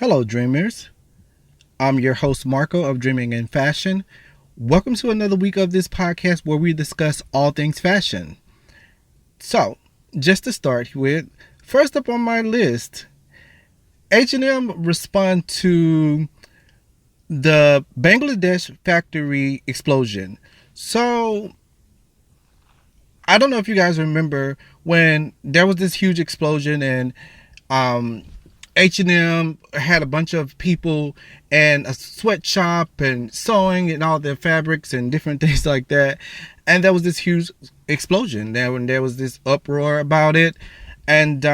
Hello, dreamers. I'm your host, Marco of Dreaming in Fashion. Welcome to another week of this podcast where we discuss all things fashion. So, just to start with, first up on my list, H&M respond to the Bangladesh factory explosion. So, I don't know if you guys remember when there was this huge explosion and H&M had a bunch of people and a sweatshop and sewing and all their fabrics and different things like that. And there was this huge explosion. There was this uproar about it. And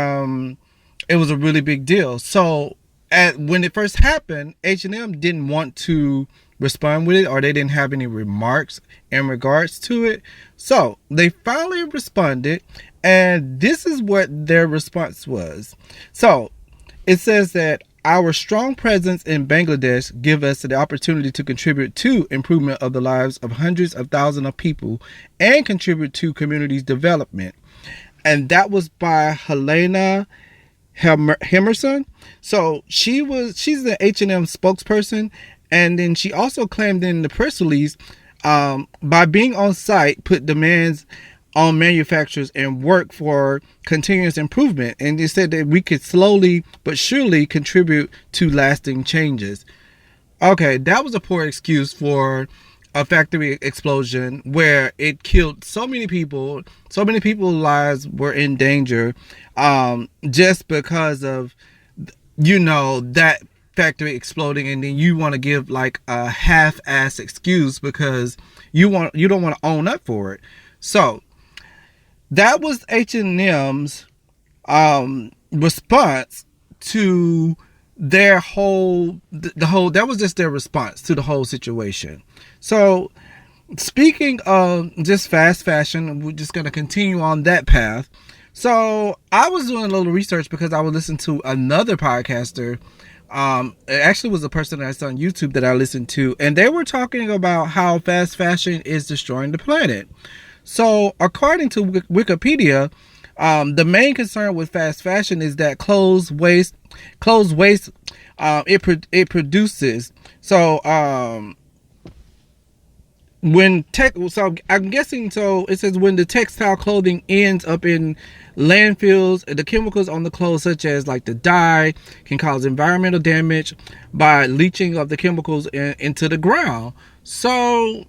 it was a really big deal. So when it first happened, H&M didn't want to respond with it, or they didn't have any remarks in regards to it. So they finally responded, and this is what their response was. So it says that our strong presence in Bangladesh give us the opportunity to contribute to improvement of the lives of hundreds of thousands of people and contribute to communities development. And that was by Helena Hemerson. So she's the H&M spokesperson, and then she also claimed in the press release, by being on site, put demands on manufacturers and work for continuous improvement. And they said that we could slowly but surely contribute to lasting changes. Okay, that was a poor excuse for a factory explosion where it killed so many people. So many people's lives were in danger, just because of, that factory exploding, and then you want to give like a half-ass excuse because you don't want to own up for it. So that was H&M's response to their that was just their response to the whole situation. So speaking of just fast fashion, we're just going to continue on that path. So I was doing a little research because I was listening to another podcaster. It actually was a person that's on YouTube that I listened to, and they were talking about how fast fashion is destroying the planet. So according to Wikipedia, the main concern with fast fashion is that clothes waste it produces. So so I'm guessing, so it says when the textile clothing ends up in landfills, the chemicals on the clothes, such as like the dye, can cause environmental damage by leaching of the chemicals into the ground. So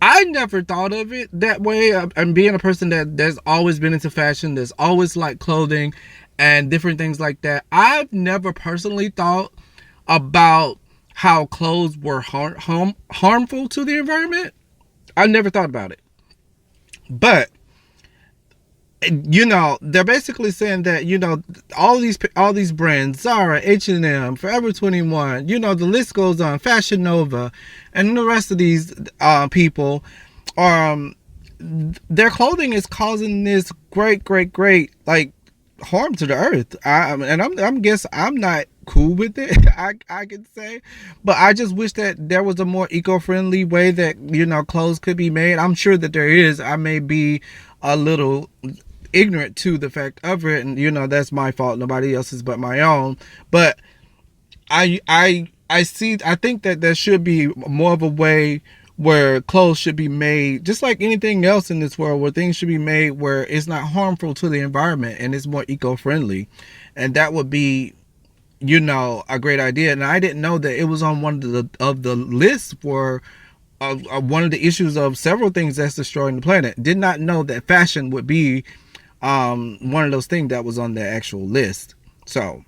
I never thought of it that way. I'm being a person that's always been into fashion, that's always liked clothing and different things like that. I've never personally thought about how clothes were harmful to the environment. I never thought about it. But they're basically saying that all these brands, Zara, H&M, Forever 21, the list goes on, Fashion Nova, and the rest of these people, their clothing is causing this great like harm to the earth. I'm guess I'm not cool with it. I can say, but I just wish that there was a more eco-friendly way that clothes could be made. I'm sure that there is. I may be a little ignorant to the fact of it, and that's my fault, nobody else's but my own. But I think that there should be more of a way where clothes should be made just like anything else in this world, where things should be made where it's not harmful to the environment and it's more eco-friendly. And that would be a great idea. And I didn't know that it was on one of the lists for one of the issues of several things that's destroying the planet. Did not know that fashion would be one of those things that was on the actual list. So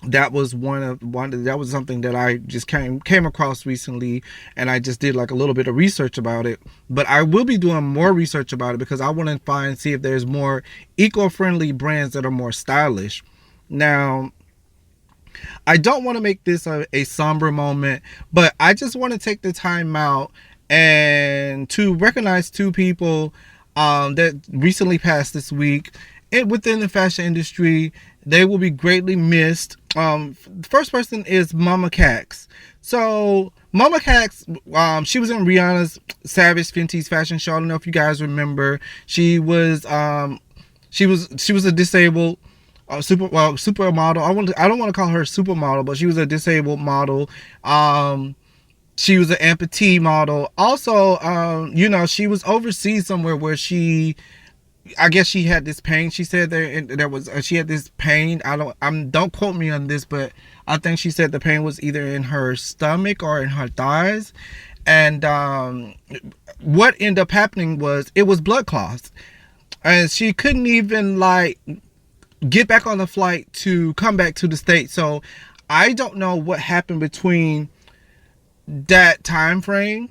that was that was something that I just came across recently, and I just did like a little bit of research about it. But I will be doing more research about it because I want to see if there's more eco-friendly brands that are more stylish. Now, I don't want to make this a somber moment, but I just want to take the time out and to recognize two people that recently passed this week within the fashion industry. They will be greatly missed. The first person is Mama Cax. So Mama Cax, she was in Rihanna's Savage Fenty's fashion show. I don't know if you guys remember. She was a disabled supermodel. I don't want to call her a supermodel, but she was a disabled model. She was an amputee model. Also, she was overseas somewhere where I guess she had this pain. She said she had this pain. Don't quote me on this, but I think she said the pain was either in her stomach or in her thighs. And what ended up happening was it was blood clots, and she couldn't even get back on the flight to come back to the States. So I don't know what happened between that time frame,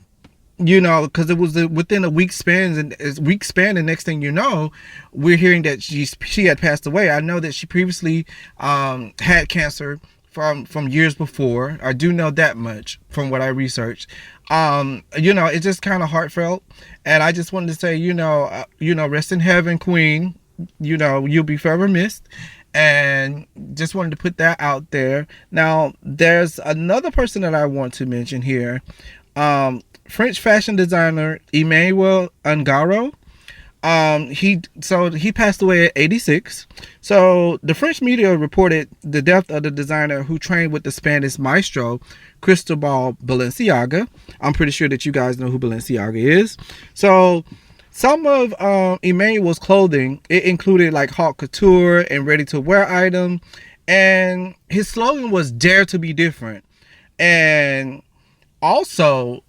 because it was within a week span, and next thing you know, we're hearing that she had passed away. I know that she previously had cancer from years before. I do know that much from what I researched. It's just kind of heartfelt, and I just wanted to say, rest in heaven, Queen. You'll be forever missed. And just wanted to put that out there. Now, there's another person that I want to mention here. French fashion designer Emmanuel Ungaro. He passed away at 86. So the French media reported the death of the designer who trained with the Spanish maestro Cristobal Balenciaga. I'm pretty sure that you guys know who Balenciaga is. So some of Emmanuel's clothing, it included haute couture and ready-to-wear items, and his slogan was "Dare to be different." And also,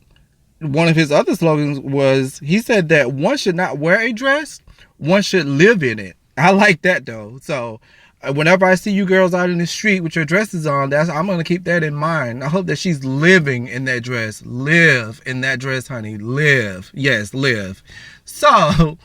one of his other slogans was, he said that one should not wear a dress, one should live in it. I like that though. So whenever I see you girls out in the street with your dresses on, I'm going to keep that in mind. I hope that she's living in that dress. Live in that dress, honey. Live. Yes, live. So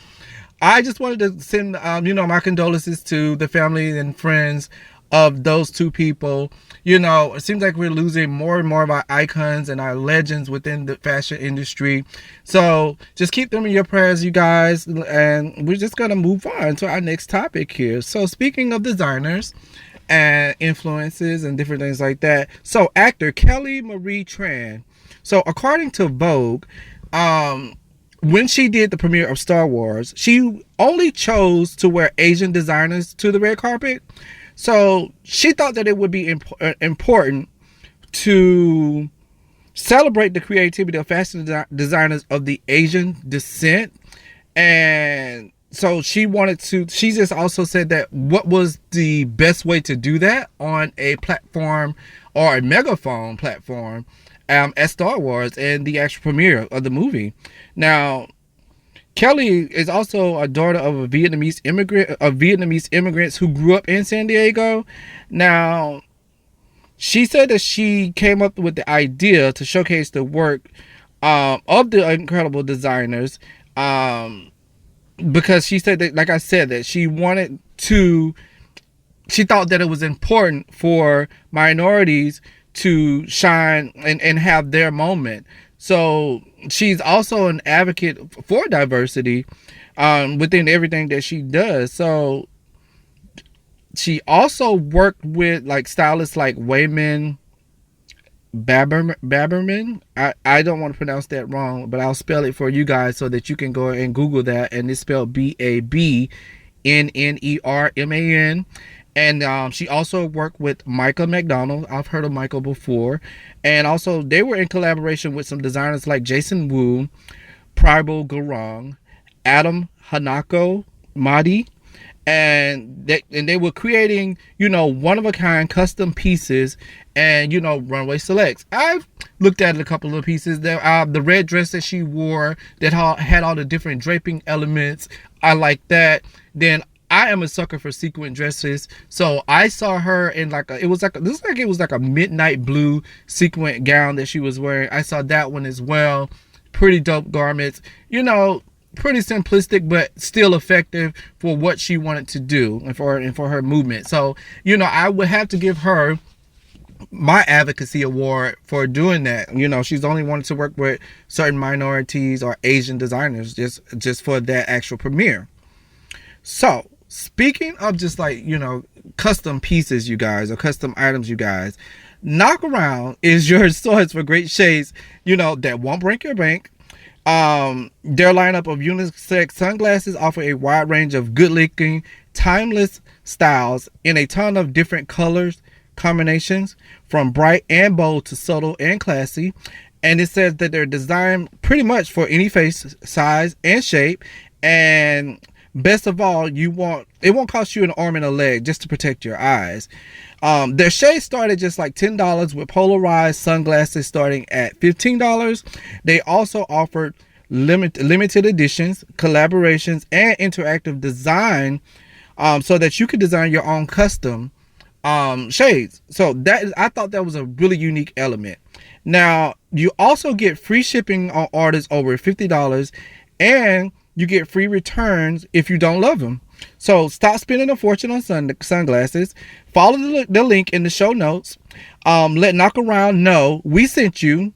I just wanted to send, my condolences to the family and friends of those two people. It seems like we're losing more and more of our icons and our legends within the fashion industry. So just keep them in your prayers, you guys. And we're just going to move on to our next topic here. So speaking of designers and influences and different things like that. So actor Kelly Marie Tran. So according to Vogue, when she did the premiere of Star Wars, she only chose to wear Asian designers to the red carpet. So she thought that it would be important to celebrate the creativity of fashion designers of the Asian descent. And so she just also said that what was the best way to do that on a platform or a megaphone platform at Star Wars and the actual premiere of the movie. Now, Kelly is also a daughter of Vietnamese immigrants who grew up in San Diego. Now, she said that she came up with the idea to showcase the work of the incredible designers because she said that, like I said, that she thought that it was important for minorities to shine and have their moment. So she's also an advocate for diversity within everything that she does. So she also worked with stylists like Wayman Baberman. I don't want to pronounce that wrong, but I'll spell it for you guys so that you can go and Google that. And it's spelled Babnnerman. And she also worked with Michael McDonald. I've heard of Michael before. And also they were in collaboration with some designers like Jason Wu, Prabal Gurung, Adam Hanako Mahdi. And they were creating, one-of-a-kind custom pieces and, runway selects. I've looked at a couple of pieces. The red dress that she wore that had all the different draping elements. I like that. Then I am a sucker for sequin dresses, so I saw her in it was like a midnight blue sequin gown that she was wearing. I saw that one as well. Pretty dope garments, pretty simplistic but still effective for what she wanted to do and for her movement. So I would have to give her my advocacy award for doing that. She's only wanted to work with certain minorities or Asian designers just for that actual premiere. So speaking of just custom pieces, you guys, or custom items, you guys, Knock Around is your source for great shades, that won't break your bank. Their lineup of unisex sunglasses offer a wide range of good-looking, timeless styles in a ton of different colors combinations, from bright and bold to subtle and classy. And it says that they're designed pretty much for any face size and shape. And best of all, it won't cost you an arm and a leg just to protect your eyes. Their shades start at just like $10, with polarized sunglasses starting at $15. They also offered limited editions, collaborations, and interactive design, so that you could design your own custom shades. So I thought that was a really unique element. Now, you also get free shipping on orders over $50, and you get free returns if you don't love them. So stop spending a fortune on sunglasses. Follow the link in the show notes. Let Knock Around know we sent you.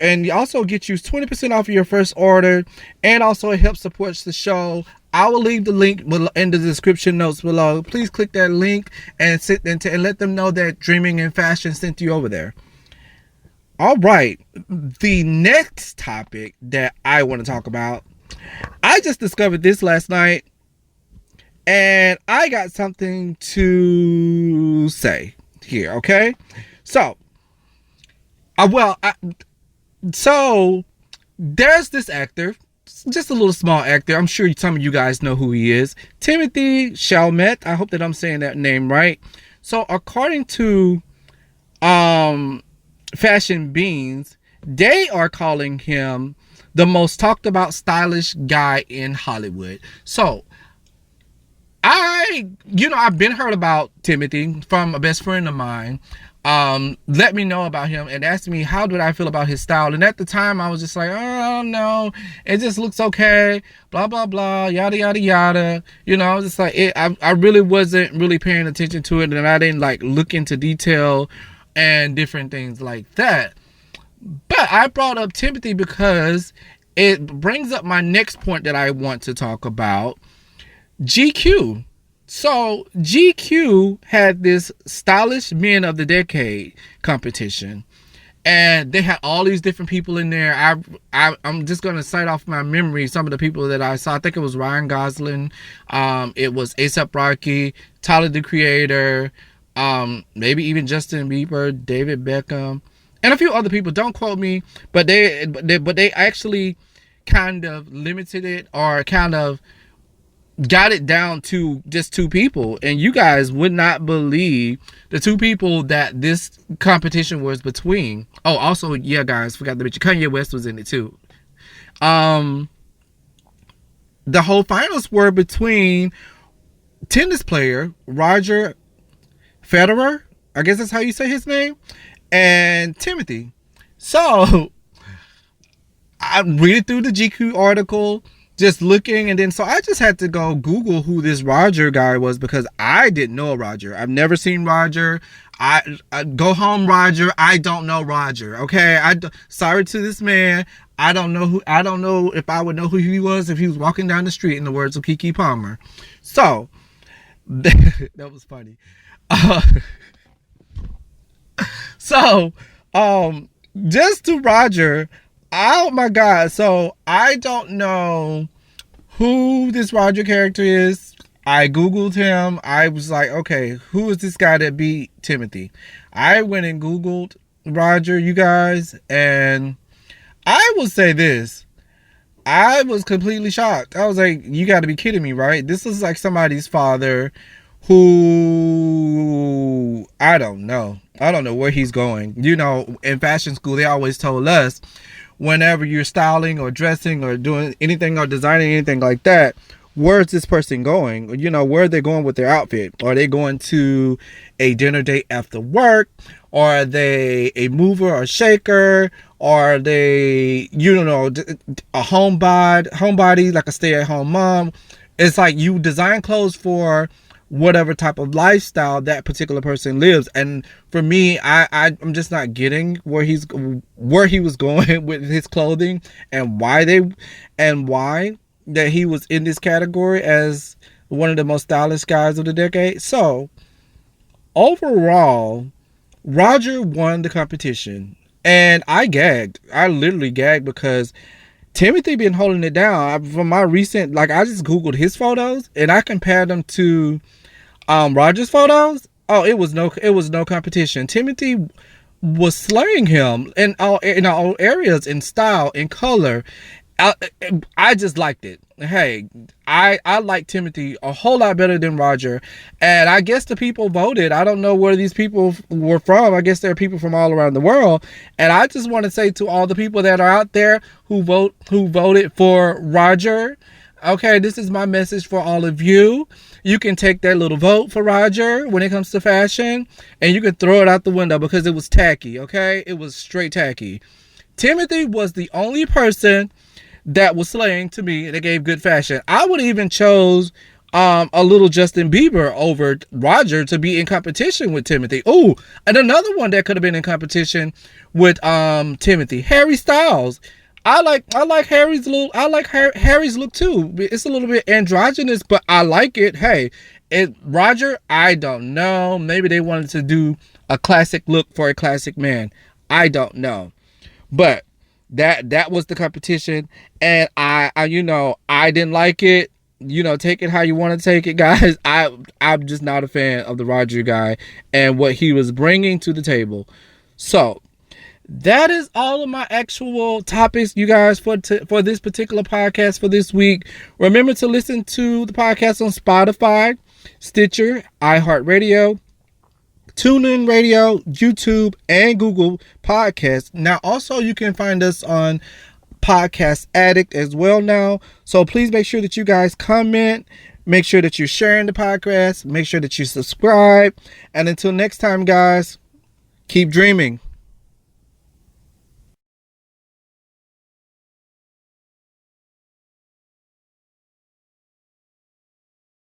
And also get you 20% off of your first order, and also it helps support the show. I will leave the link in the description notes below. Please click that link and let them know that Dreaming in Fashion sent you over there. All right, the next topic that I want to talk about, I just discovered this last night, and I got something to say here. Okay, so. So there's this actor, just a little small actor. I'm sure some of you guys know who he is. Timothee Chalamet. I hope that I'm saying that name right. So according to Fashion Beans, they are calling him the most talked about stylish guy in Hollywood. So I've been heard about Timothee from a best friend of mine. Let me know about him and asked me how did I feel about his style. And at the time I was just like, oh, I don't know, it just looks okay, blah blah blah, yada yada yada. Just like I really wasn't really paying attention to it, and I didn't like look into detail and different things like that. But I brought up Timothee because it brings up my next point that I want to talk about. GQ. So GQ had this stylish men of the decade competition, and they had all these different people in there. I'm just gonna cite off my memory some of the people that I saw. I think it was Ryan Gosling, it was A$AP Rocky, Tyler the Creator, maybe even Justin Bieber, David Beckham, and a few other people. Don't quote me, but they actually kind of limited it, or kind of got it down to just two people. And you guys would not believe the two people that this competition was between. Oh, also, yeah, guys, forgot to mention Kanye West was in it too. The whole finals were between tennis player Roger Federer, I guess that's how you say his name, and Timothee. So I'm reading through the GQ article, just looking, and then so I just had to go Google who this Roger guy was, because I didn't know Roger. I've never seen Roger. I go home, Roger. I don't know Roger. Okay, sorry to this man. I don't know if I would know who he was if he was walking down the street, in the words of Keke Palmer. So that was funny. Just to Roger. Oh my God. So I don't know who this Roger character is. I Googled him. I was like, okay, who is this guy that beat Timothee? I went and Googled Roger, you guys, and I will say this. I was completely shocked. I was like, you got to be kidding me, right? This is like somebody's father who, I don't know where he's going. In fashion school, they always told us, whenever you're styling or dressing or doing anything or designing anything like that, where's this person going? Where are they going with their outfit? Are they going to a dinner date after work? Or are they a mover or shaker? Or are they, a homebody, like a stay-at-home mom? It's like you design clothes for whatever type of lifestyle that particular person lives. And for me, I'm just not getting where he was going with his clothing, and why that he was in this category as one of the most stylish guys of the decade. So overall, Roger won the competition, and I gagged. I literally gagged, because Timothee been holding it down. From my recent, I just Googled his photos, and I compared them to Roger's photos. Oh, it was no competition. Timothy was slaying him in all areas, in style, in color. I, I just liked it. Hey, I like Timothy a whole lot better than Roger, and I guess the people voted. I don't know where these people were from. I guess there are people from all around the world, and I just want to say to all the people that are out there who voted for Roger. Okay, this is my message for all of you. You can take that little vote for Roger when it comes to fashion, and you can throw it out the window because it was tacky, okay? It was straight tacky. Timothy was the only person that was slaying to me that gave good fashion. I would even chose a little Justin Bieber over Roger to be in competition with Timothy. Oh, and another one that could have been in competition with Timothy, Harry Styles. I like Harry's Harry's look too. It's a little bit androgynous, but I like it. Hey, Roger, I don't know. Maybe they wanted to do a classic look for a classic man. I don't know. But that was the competition, and I I didn't like it. Take it how you want to take it, guys. I'm just not a fan of the Roger guy and what he was bringing to the table. So that is all of my actual topics, you guys, for this particular podcast for this week. Remember to listen to the podcast on Spotify, Stitcher, iHeartRadio, TuneIn Radio, YouTube, and Google Podcasts. Now, also, you can find us on Podcast Addict as well now. So please make sure that you guys comment. Make sure that you're sharing the podcast. Make sure that you subscribe. And until next time, guys, keep dreaming.